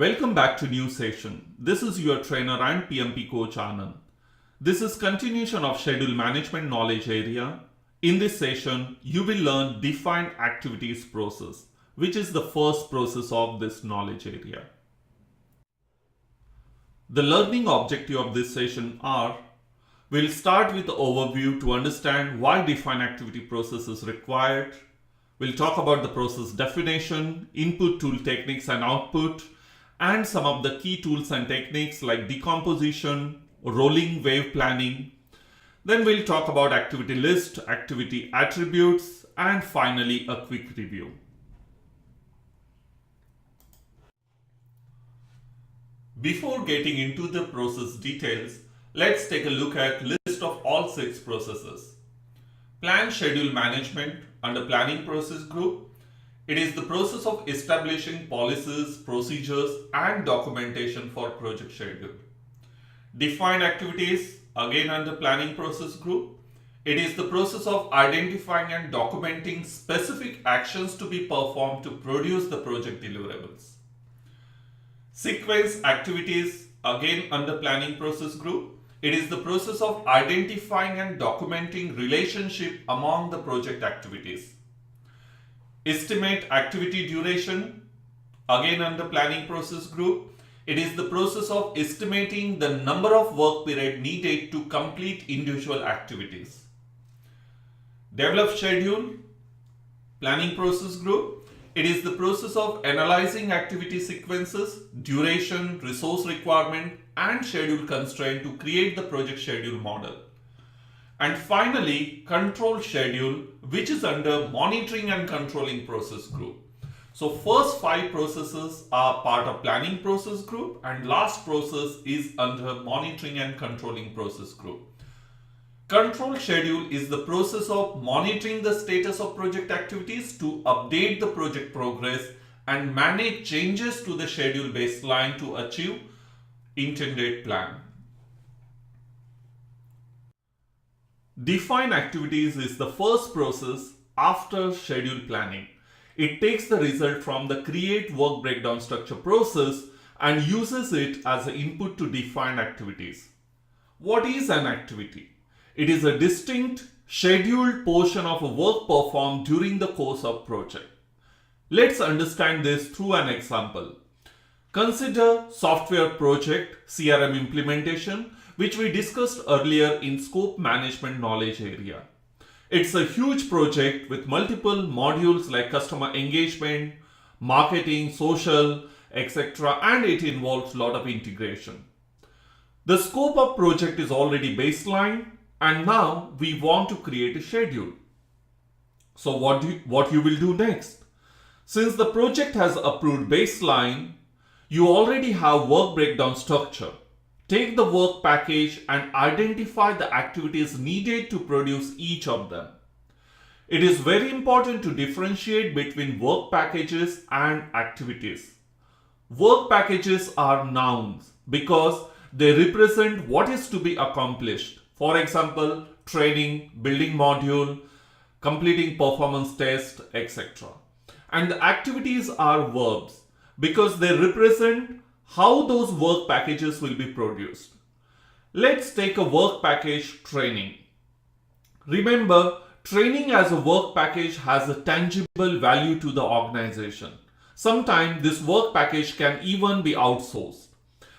Welcome back to new session. This is your trainer and PMP coach Anand. This is continuation of schedule management knowledge area. In this session, you will learn defined activities process, which is the first process of this knowledge area. The learning objective of this session are: we'll start with the overview to understand why defined activity process is required. We'll talk about the process definition, input tool techniques and output, and some of the key tools and techniques like decomposition, rolling wave planning. Then we'll talk about activity list, activity attributes, and finally a quick review. Before getting into the process details, let's take a look at list of all 6 processes. Plan schedule management under planning process group. It is the process of establishing policies, procedures, and documentation for project schedule. Defined activities, again under planning process group. It is the process of identifying and documenting specific actions to be performed to produce the project deliverables. Sequence activities, again under planning process group. It is the process of identifying and documenting relationship among the project activities. Estimate activity duration, again under planning process group. It is the process of estimating the number of work period needed to complete individual activities. Develop schedule, planning process group. It is the process of analyzing activity sequences, duration, resource requirement, and schedule constraint to create the project schedule model. And finally, control schedule, which is under monitoring and controlling process group. So first 5 processes are part of planning process group, and last process is under monitoring and controlling process group. Control schedule is the process of monitoring the status of project activities to update the project progress and manage changes to the schedule baseline to achieve intended plan. Define activities is the first process after schedule planning. It takes the result from the create work breakdown structure process and uses it as an input to define activities. What is an activity? It is a distinct scheduled portion of a work performed during the course of project. Let's understand this through an example. Consider software project CRM implementation, which we discussed earlier in scope management knowledge area. It's a huge project with multiple modules like customer engagement, marketing, social, etc., and it involves a lot of integration. The scope of project is already baseline, and now we want to create a schedule. So what you will do next? Since the project has approved baseline, you already have work breakdown structure. Take the work package and identify the activities needed to produce each of them. It is very important to differentiate between work packages and activities. Work packages are nouns because they represent what is to be accomplished. For example, training, building module, completing performance test, etc. And the activities are verbs because they represent how those work packages will be produced. Let's take a work package training. Remember, training as a work package has a tangible value to the organization. Sometimes this work package can even be outsourced.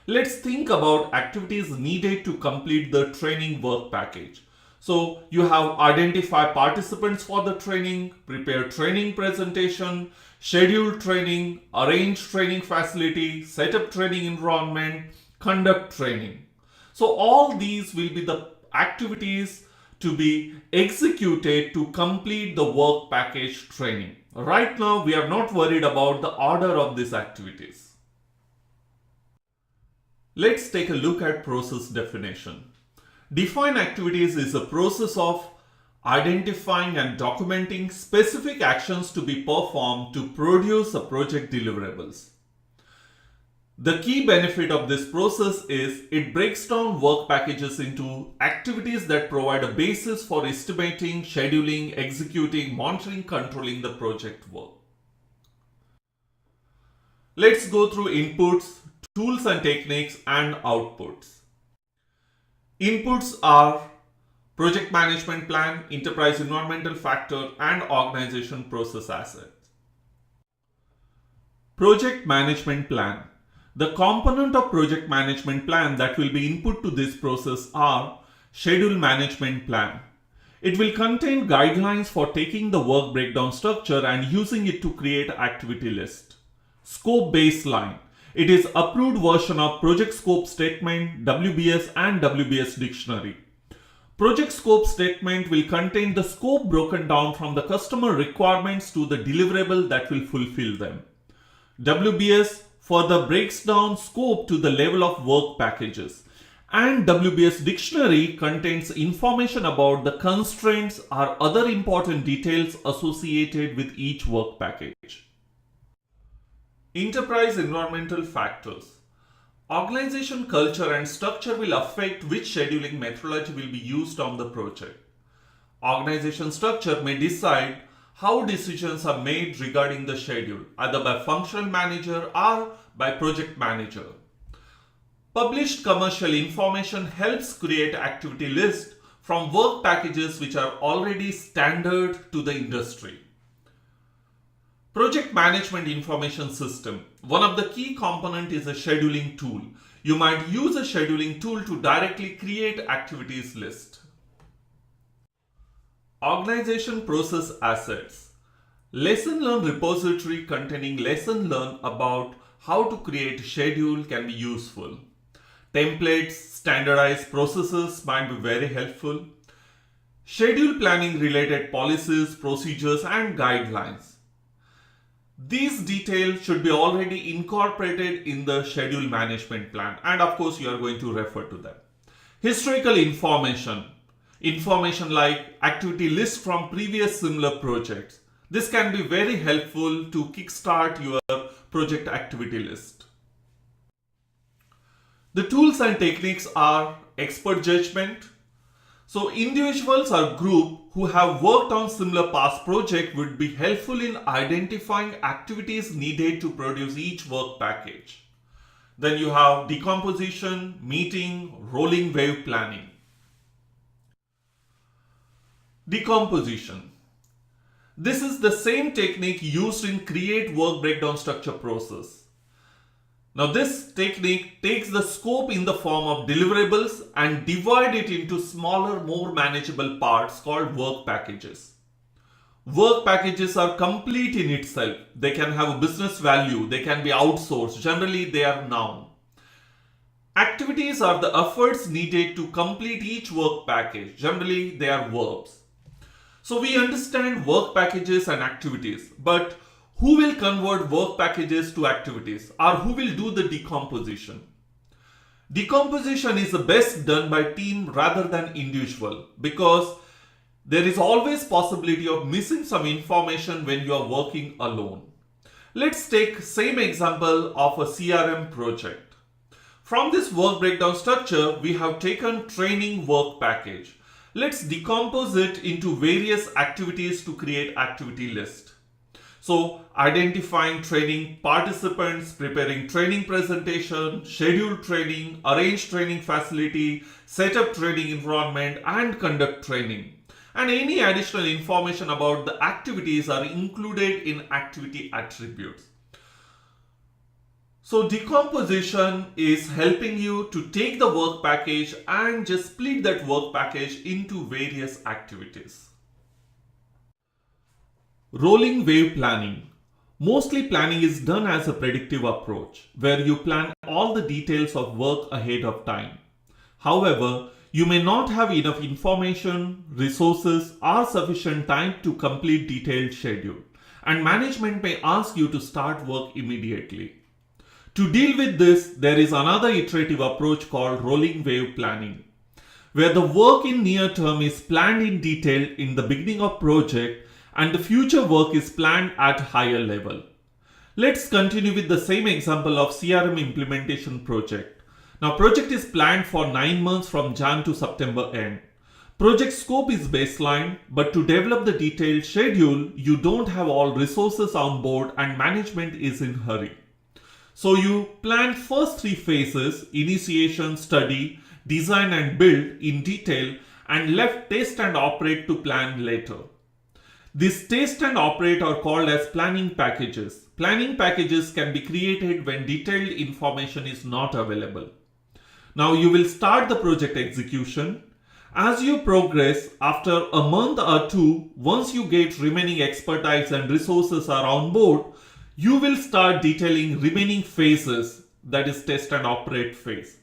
Let's think about activities needed to complete the training work package. So you have identified participants for the training, prepare training presentation, schedule training, arrange training facility, set up training environment, conduct training. So all these will be the activities to be executed to complete the work package training. Right now, we are not worried about the order of these activities. Let's take a look at process definition. Define activities is a process of identifying and documenting specific actions to be performed to produce a project deliverables. The key benefit of this process is it breaks down work packages into activities that provide a basis for estimating, scheduling, executing, monitoring, controlling the project work. Let's go through inputs, tools and techniques, and outputs. Inputs are project management plan, enterprise environmental factor, and organization process assets. Project management plan. The component of project management plan that will be input to this process are schedule management plan. It will contain guidelines for taking the work breakdown structure and using it to create activity list. Scope baseline. It is approved version of project scope statement, WBS and WBS dictionary. Project scope statement will contain the scope broken down from the customer requirements to the deliverable that will fulfill them. WBS further breaks down scope to the level of work packages. And WBS dictionary contains information about the constraints or other important details associated with each work package. Enterprise environmental factors. Organization culture and structure will affect which scheduling methodology will be used on the project. Organization structure may decide how decisions are made regarding the schedule, either by functional manager or by project manager. Published commercial information helps create activity list from work packages which are already standard to the industry. Project management information system. One of the key component is a scheduling tool. You might use a scheduling tool to directly create activities list. Organization process assets. Lesson learned repository containing lesson learned about how to create schedule can be useful. Templates, standardized processes might be very helpful. Schedule planning related policies, procedures, and guidelines. These details should be already incorporated in the schedule management plan, and of course you are going to refer to them. Historical information. Information like activity list from previous similar projects. This can be very helpful to kickstart your project activity list. The tools and techniques are expert judgment. So individuals or group who have worked on similar past project would be helpful in identifying activities needed to produce each work package. Then you have decomposition, meeting, rolling wave planning. Decomposition. This is the same technique used in create work breakdown structure process. Now this technique takes the scope in the form of deliverables and divide it into smaller, more manageable parts called work packages. Work packages are complete in itself. They can have a business value. They can be outsourced. Generally, they are noun. Activities are the efforts needed to complete each work package. Generally, they are verbs. So we understand work packages and activities, but who will convert work packages to activities, or who will do the decomposition? Decomposition is best done by team rather than individual, because there is always possibility of missing some information when you are working alone. Let's take same example of a CRM project. From this work breakdown structure, we have taken training work package. Let's decompose it into various activities to create activity list. So identifying training participants, preparing training presentation, schedule training, arrange training facility, set up training environment, and conduct training. And any additional information about the activities are included in activity attributes. So decomposition is helping you to take the work package and just split that work package into various activities. Rolling wave planning. Mostly planning is done as a predictive approach, where you plan all the details of work ahead of time. However, you may not have enough information, resources, or sufficient time to complete detailed schedule, and management may ask you to start work immediately. To deal with this, there is another iterative approach called rolling wave planning, where the work in near term is planned in detail in the beginning of project and the future work is planned at higher level. Let's continue with the same example of CRM implementation project. Now project is planned for 9 months from Jan to September end. Project scope is baseline, but to develop the detailed schedule, you don't have all resources on board and management is in hurry. So you planned first three phases, initiation, study, design and build in detail, and left test and operate to plan later. These test and operate are called as planning packages. Planning packages can be created when detailed information is not available. Now you will start the project execution. As you progress, after a month or two, once you get remaining expertise and resources are on board, you will start detailing remaining phases, that is test and operate phase.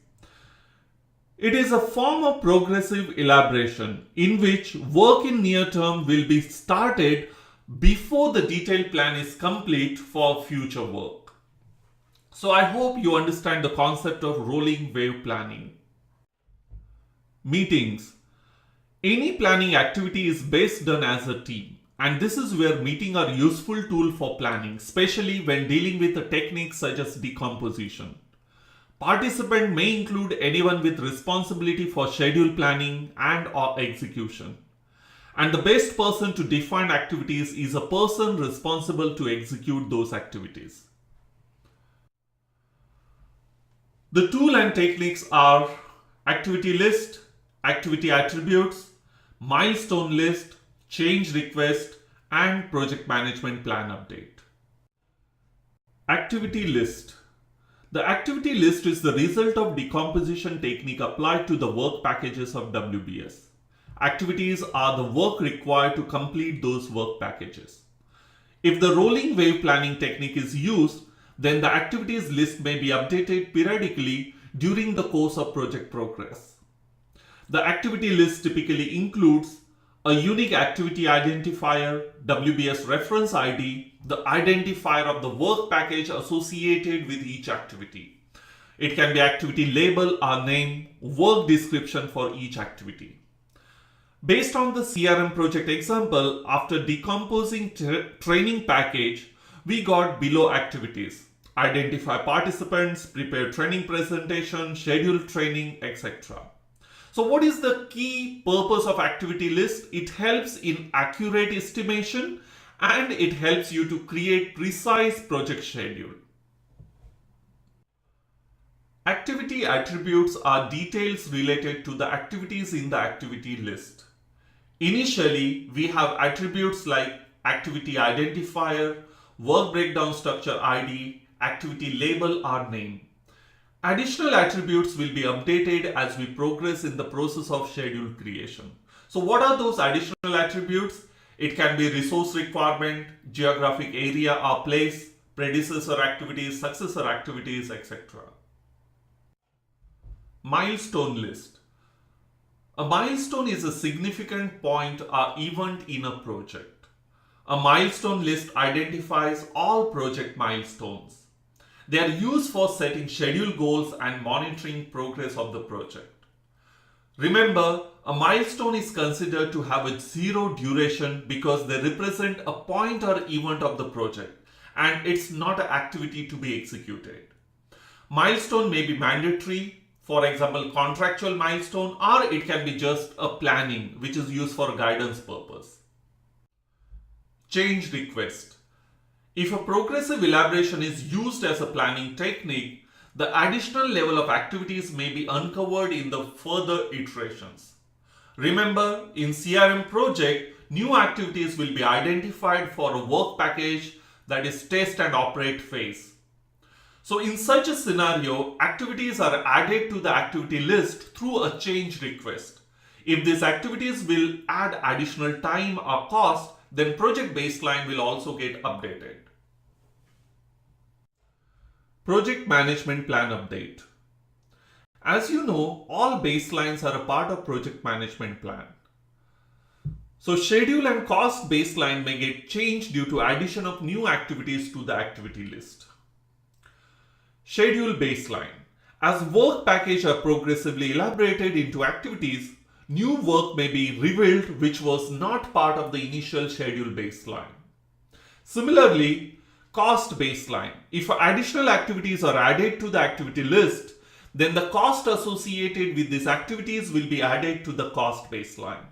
It is a form of progressive elaboration in which work in near term will be started before the detailed plan is complete for future work. So I hope you understand the concept of rolling wave planning. Meetings. Any planning activity is best done as a team, and this is where meetings are a useful tool for planning, especially when dealing with a technique such as decomposition. Participant may include anyone with responsibility for schedule planning and or execution. And the best person to define activities is a person responsible to execute those activities. The tool and techniques are activity list, activity attributes, milestone list, change request, and project management plan update. Activity list. The activity list is the result of decomposition technique applied to the work packages of WBS. Activities are the work required to complete those work packages. If the rolling wave planning technique is used, then the activities list may be updated periodically during the course of project progress. The activity list typically includes a unique activity identifier, WBS reference ID, the identifier of the work package associated with each activity. It can be activity label or name, work description for each activity. Based on the CRM project example, after decomposing training package, we got below activities: identify participants, prepare training presentation, schedule training, etc. So what is the key purpose of activity list? It helps in accurate estimation and it helps you to create precise project schedule. Activity attributes are details related to the activities in the activity list. Initially, we have attributes like activity identifier, work breakdown structure ID, activity label or name. Additional attributes will be updated as we progress in the process of schedule creation. So what are those additional attributes? It can be resource requirement, geographic area or place, predecessor activities, successor activities, etc. Milestone list. A milestone is a significant point or event in a project. A milestone list identifies all project milestones. They are used for setting schedule goals and monitoring progress of the project. Remember, a milestone is considered to have a zero duration because they represent a point or event of the project and it's not an activity to be executed. Milestone may be mandatory, for example, contractual milestone, or it can be just a planning which is used for guidance purpose. Change request. If a progressive elaboration is used as a planning technique, the additional level of activities may be uncovered in the further iterations. Remember, in CRM project, new activities will be identified for a work package, that is test and operate phase. So in such a scenario, activities are added to the activity list through a change request. If these activities will add additional time or cost, then project baseline will also get updated. Project management plan update. As you know, all baselines are a part of project management plan. So schedule and cost baseline may get changed due to addition of new activities to the activity list. Schedule baseline. As work packages are progressively elaborated into activities, new work may be revealed which was not part of the initial schedule baseline. Similarly, cost baseline. If additional activities are added to the activity list, then the cost associated with these activities will be added to the cost baseline.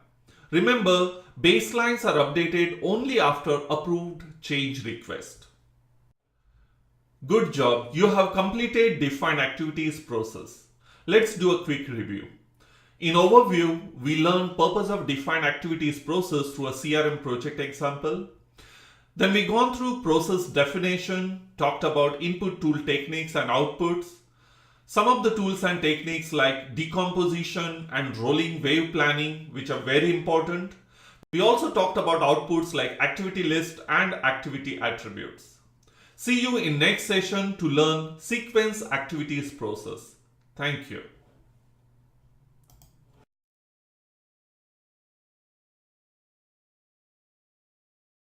Remember, baselines are updated only after approved change request. Good job, you have completed defined activities process. Let's do a quick review. In overview, we learned purpose of defined activities process through a CRM project example. Then we gone through process definition, talked about input tool techniques and outputs. Some of the tools and techniques like decomposition and rolling wave planning, which are very important. We also talked about outputs like activity list and activity attributes. See you in next session to learn sequence activities process. Thank you.